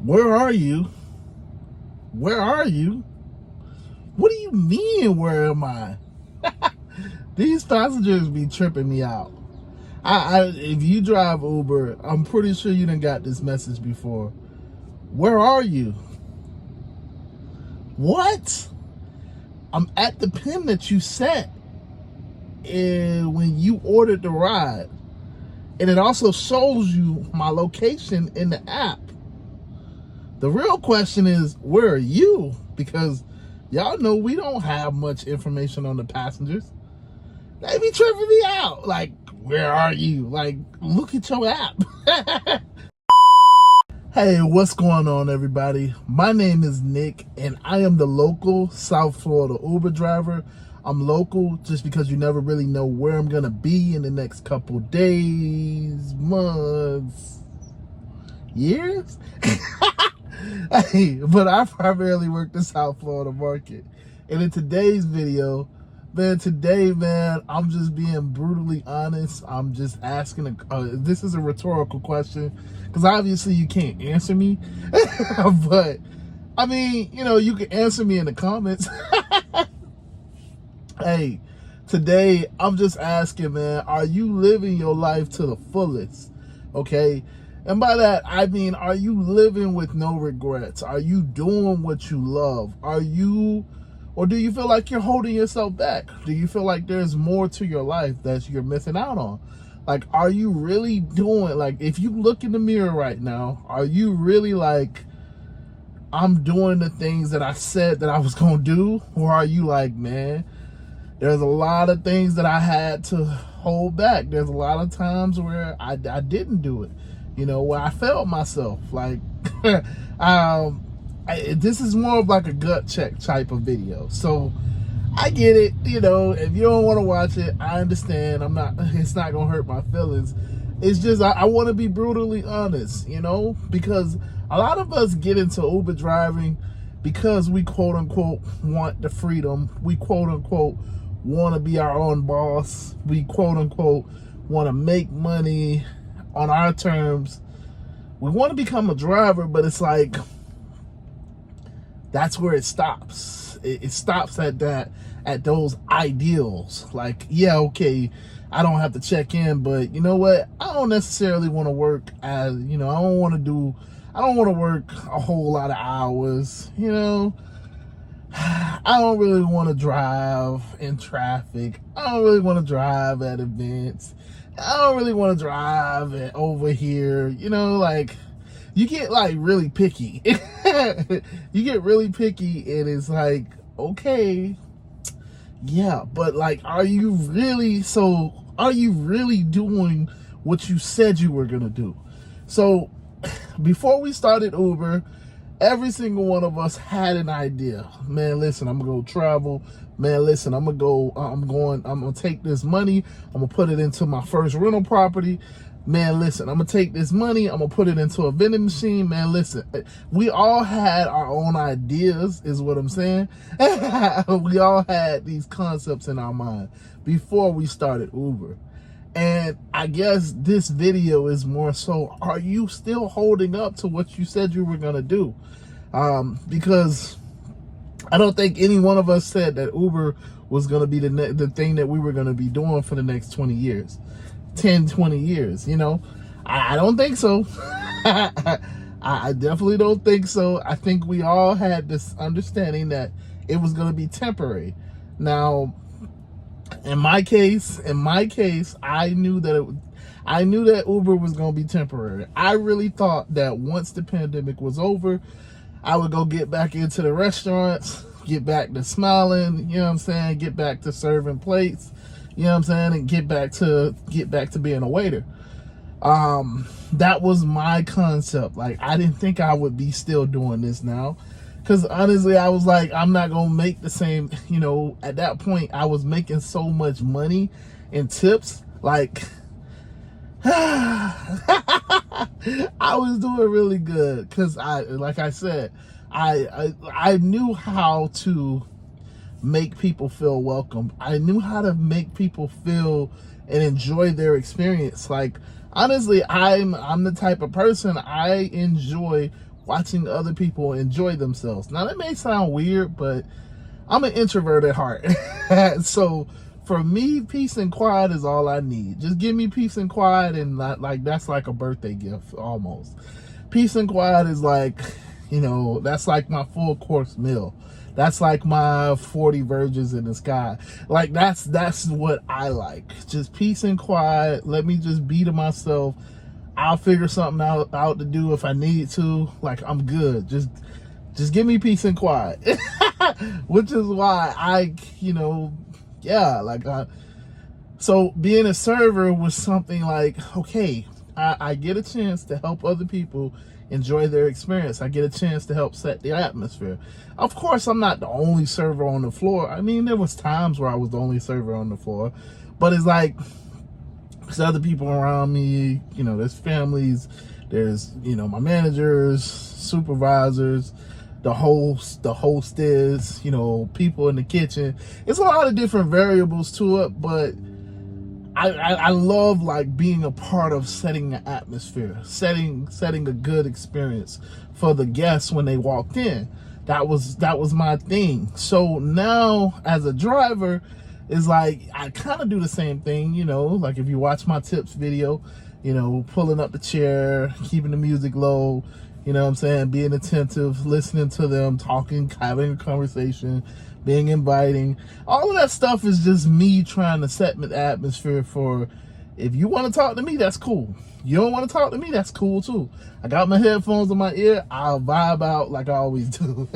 Where are you? Where are you? What do you mean, where am I? These passengers be tripping me out. If you drive Uber, I'm pretty sure you done got this message before. Where are you? What? I'm at the pin that you set when you ordered the ride. And it also shows you my location in the app. The real question is, where are you? Because y'all know we don't have much information on the passengers. They be tripping me out. Like, where are you? Like, look at your app. Hey, what's going on, everybody? My name is Nick, and I am the local South Florida Uber driver. I'm local just because you never really know where I'm going to be in the next couple days, months, years. Hey, but I primarily work the South Florida market. And in today's video, man, I'm just being brutally honest. I'm just asking, this is a rhetorical question, because obviously you can't answer me. But, I mean, you can answer me in the comments. Hey, today, I'm just asking, man, are you living your life to the fullest? Okay? And by that, I mean, are you living with no regrets? Are you doing what you love? Or do you feel like you're holding yourself back? Do you feel like there's more to your life that you're missing out on? Like, are you really doing, like, if you look in the mirror right now, are you really like, I'm doing the things that I said that I was going to do? Or are you like, man, there's a lot of things that I had to hold back. There's a lot of times where I didn't do it. Where I felt myself. Like, this is more of like a gut check type of video. So, I get it. If you don't want to watch it, I understand. It's not going to hurt my feelings. It's just, I want to be brutally honest, because a lot of us get into Uber driving because we quote unquote want the freedom. We quote unquote want to be our own boss. We quote unquote want to make money on our terms. We want to become a driver, but it's like, that's where it stops. It stops at those ideals. Like, yeah, okay, I don't have to check in, but you know what? I don't necessarily want to work as, I don't want to work a whole lot of hours, I don't really want to drive in traffic. I don't really want to drive at events. I don't really want to drive over here. Like, you get like really picky. You get really picky, and it's like, okay, yeah, but like, are you really doing what you said you were gonna do? So before we started Uber, every single one of us had an idea. Man, listen, I'm gonna go travel. Man, listen, I'm gonna take this money, I'm gonna put it into my first rental property. Man, listen, I'm gonna take this money, I'm gonna put it into a vending machine. Man, listen, we all had our own ideas, is what I'm saying. We all had these concepts in our mind before we started Uber. And I guess this video is more so, are you still holding up to what you said you were gonna do? Because I don't think any one of us said that Uber was going to be the thing that we were going to be doing for the next 20 years, 10, 20 years, I don't think so. I definitely don't think so. I think we all had this understanding that it was going to be temporary. Now, in my case, I knew that Uber was going to be temporary. I really thought that once the pandemic was over, I would go get back into the restaurants, get back to smiling, get back to serving plates, and get back to being a waiter. That was my concept. Like, I didn't think I would be still doing this now, because honestly, I was like, I'm not gonna make the same. At that point, I was making so much money in tips, like I was doing really good, because like I said, I knew how to make people feel welcome. I knew how to make people feel and enjoy their experience. Like, honestly, I'm the type of person, I enjoy watching other people enjoy themselves. Now that may sound weird, but I'm an introvert at heart. So for me, peace and quiet is all I need. Just give me peace and quiet, and not, like, that's like a birthday gift almost. Peace and quiet is like, that's like my full course meal. That's like my 40 virgins in the sky. Like, that's what I like. Just peace and quiet. Let me just be to myself. I'll figure something out to do if I need to. Like, I'm good. Just give me peace and quiet. Which is why so being a server was something like, okay, I get a chance to help other people enjoy their experience. I get a chance to help set the atmosphere. Of course, I'm not the only server on the floor. I mean, there was times where I was the only server on the floor, but it's like there's other people around me. There's families, there's my managers, supervisors, the host, the hostess, people in the kitchen. It's a lot of different variables to it, but I love like being a part of setting the atmosphere, setting a good experience for the guests when they walked in. That was my thing. So now as a driver, it's like I kind of do the same thing, like if you watch my tips video, pulling up the chair, keeping the music low, what I'm saying, being attentive, listening to them, talking, having a conversation, being inviting. All of that stuff is just me trying to set the atmosphere for, if you want to talk to me, that's cool. You don't want to talk to me, that's cool too. I got my headphones in my ear, I'll vibe out like I always do.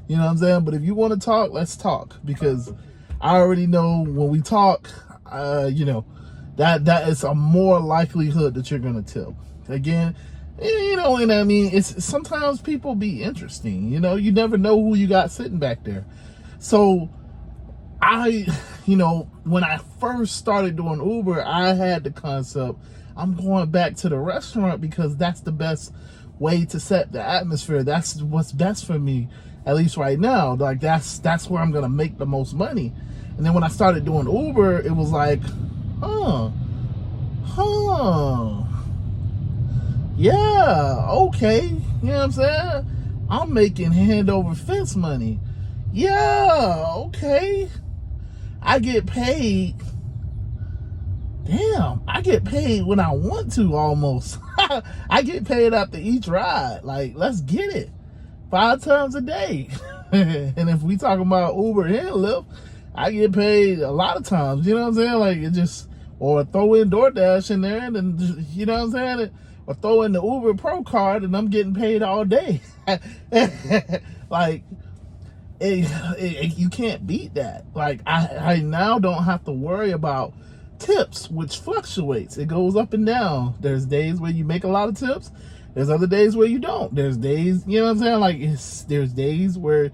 You know what I'm saying? But if you want to talk, let's talk, because I already know when we talk, that is a more likelihood that you're going to tip. Again, and I mean, it's sometimes people be interesting. You never know who you got sitting back there. So when I first started doing Uber, I had the concept, I'm going back to the restaurant because that's the best way to set the atmosphere. That's what's best for me, at least right now. Like, that's where I'm going to make the most money. And then when I started doing Uber, it was like, yeah, okay. You know what I'm saying? I'm making hand over fist money. Yeah, okay. I get paid. Damn, I get paid when I want to almost. I get paid after each ride. Like, let's get it. 5 times a day. And if we talking about Uber and Lyft, I get paid a lot of times. You know what I'm saying? Like, it just, or throw in DoorDash in there, and then, you know what I'm saying? Or throw in the Uber Pro card, and I'm getting paid all day. Like, you can't beat that. Like, I now don't have to worry about tips, which fluctuates. It goes up and down. There's days where you make a lot of tips. There's other days where you don't. There's days, you know what I'm saying? Like, there's days where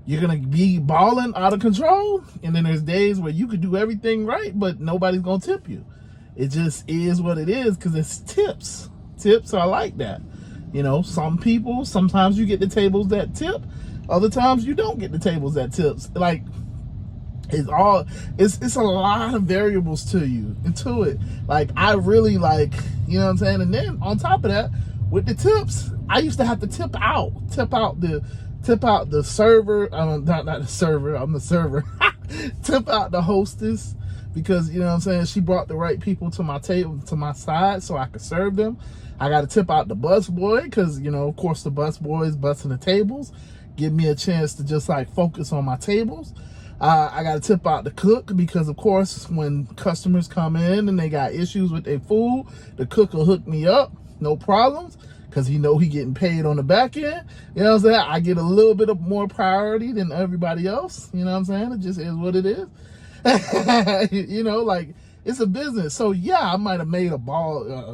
you're going to be balling out of control. And then there's days where you could do everything right, but nobody's going to tip you. It just is what it is, because it's tips. Tips are like that. Some people, sometimes you get the tables that tip. Other times you don't get the tables that tips. Like, it's a lot of variables to it. Like, I really like, you know what I'm saying? And then on top of that, with the tips, I used to have to tip out the server. Not the server, I'm the server. Tip out the hostess, because, you know what I'm saying, she brought the right people to my table, to my side, so I could serve them. I got to tip out the bus boy, because, of course, the bus boy is busting the tables, give me a chance to just like focus on my tables. I got to tip out the cook, because, of course, when customers come in and they got issues with their food, the cook will hook me up, no problems, because he getting paid on the back end. You know what I'm saying? I get a little bit of more priority than everybody else. You know what I'm saying? It just is what it is. Like, it's a business. So yeah, I might have made a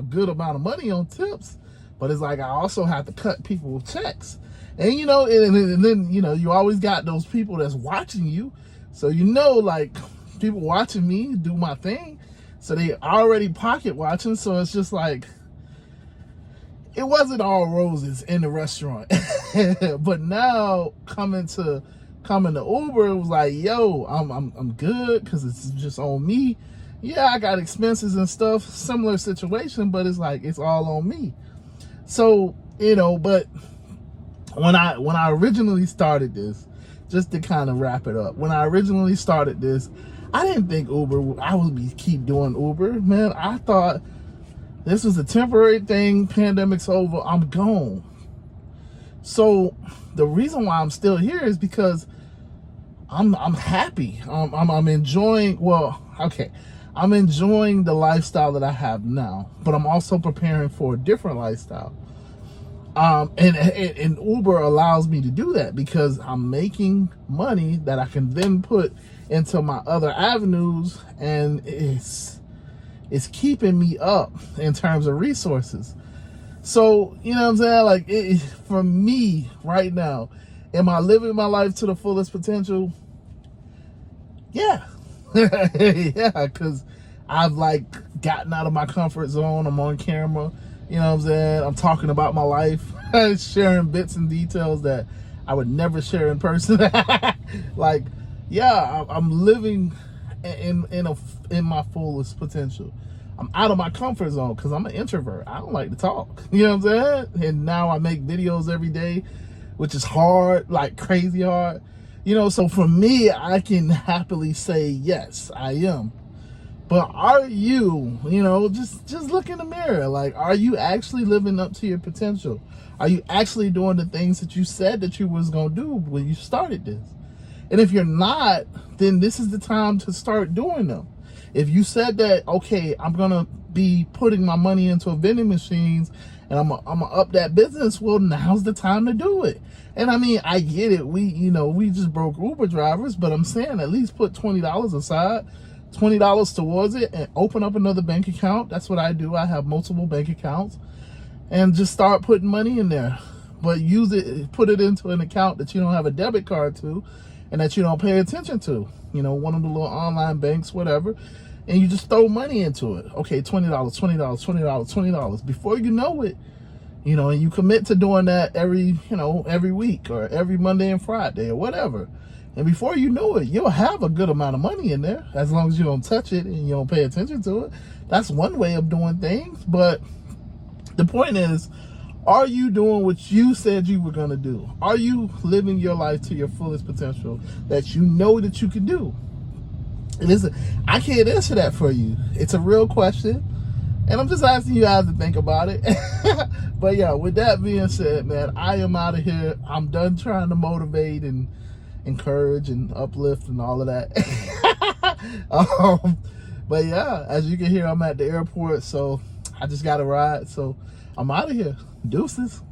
good amount of money on tips, but it's like I also have to cut people with checks. And and then you always got those people that's watching you. So like, people watching me do my thing, so they already pocket watching. So it's just like, it wasn't all roses in the restaurant. But now coming to Uber, it was like, yo, I'm good, because it's just on me. Yeah, I got expenses and stuff, similar situation, but it's like, it's all on me. So, but when I originally started this, just to kind of wrap it up, when I originally started this, I didn't think I would keep doing Uber. Man, I thought this was a temporary thing. Pandemic's over. I'm gone. So the reason why I'm still here is because I'm happy. I'm enjoying. Well, okay, I'm enjoying the lifestyle that I have now, but I'm also preparing for a different lifestyle. And Uber allows me to do that because I'm making money that I can then put into my other avenues, and it's keeping me up in terms of resources. So, you know what I'm saying? Like, for me right now, am I living my life to the fullest potential? Yeah. Yeah, because I've like gotten out of my comfort zone. I'm on camera. You know what I'm saying? I'm talking about my life, sharing bits and details that I would never share in person. Like, yeah, I'm living in my fullest potential. I'm out of my comfort zone because I'm an introvert. I don't like to talk. You know what I'm saying? And now I make videos every day, which is hard, like crazy hard. You know, so for me, I can happily say, yes, I am. But are you, just look in the mirror. Like, are you actually living up to your potential? Are you actually doing the things that you said that you was going to do when you started this? And if you're not, then this is the time to start doing them. If you said that, okay, I'm going to be putting my money into vending machines and I'm going to up that business, well, now's the time to do it. And I mean, I get it. We just broke Uber drivers, but I'm saying at least put $20 aside. $20 towards it and open up another bank account. That's what I do. I have multiple bank accounts and just start putting money in there, but put it into an account that you don't have a debit card to and that you don't pay attention to, one of the little online banks, whatever, and you just throw money into it. Okay, $20, $20, $20, $20. Before you know it, and you commit to doing that every week or every Monday and Friday or whatever. And before you know it, you'll have a good amount of money in there as long as you don't touch it and you don't pay attention to it. That's one way of doing things. But the point is, are you doing what you said you were going to do? Are you living your life to your fullest potential that you know that you can do? And listen, I can't answer that for you. It's a real question. And I'm just asking you guys to think about it. But yeah, with that being said, man, I am out of here. I'm done trying to motivate and encourage and uplift and all of that. But yeah, as you can hear, I'm at the airport, so I just got a ride. So I'm out of here. Deuces.